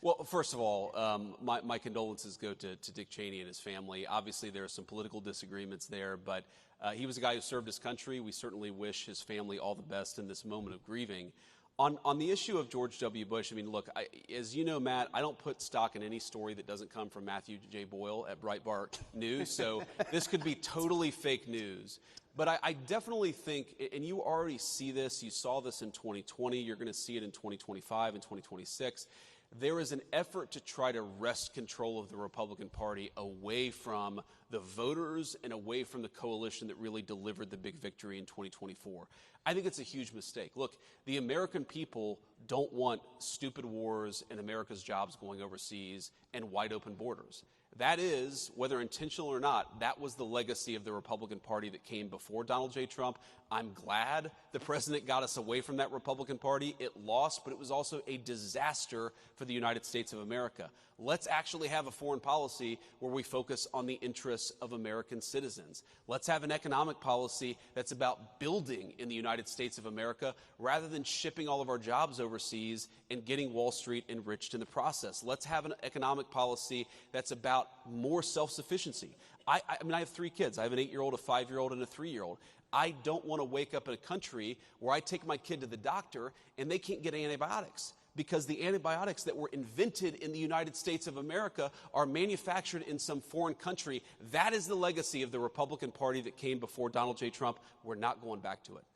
Well, first of all, my condolences go to Dick Cheney and his family. Obviously, there are some political disagreements there, but he was a guy who served his country. We certainly wish his family all the best in this moment of grieving. On the issue of George W. Bush, I mean, look, as you know, Matt, I don't put stock in any story that doesn't come from Matthew J. Boyle at Breitbart News, so this could be totally fake news. But I definitely think, and you already see this, you saw this in 2020, you're going to see it in 2025 and 2026, there is an effort to try to wrest control of the Republican Party away from the voters and away from the coalition that really delivered the big victory in 2024. I think it's a huge mistake. Look, the American people don't want stupid wars and America's jobs going overseas and wide open borders. That is, whether intentional or not, that was the legacy of the Republican Party that came before Donald J. Trump. I'm glad the president got us away from that Republican Party. It lost, but it was also a disaster for the United States of America. Let's actually have a foreign policy where we focus on the interests of American citizens. Let's have an economic policy that's about building in the United States of America rather than shipping all of our jobs overseas and getting Wall Street enriched in the process. Let's have an economic policy that's about more self-sufficiency. I mean, I have 3 kids. I have an 8-year-old, a 5-year-old, and a 3-year-old. I don't want to wake up in a country where I take my kid to the doctor and they can't get antibiotics, because the antibiotics that were invented in the United States of America are manufactured in some foreign country. That is the legacy of the Republican Party that came before Donald J. Trump. We're not going back to it.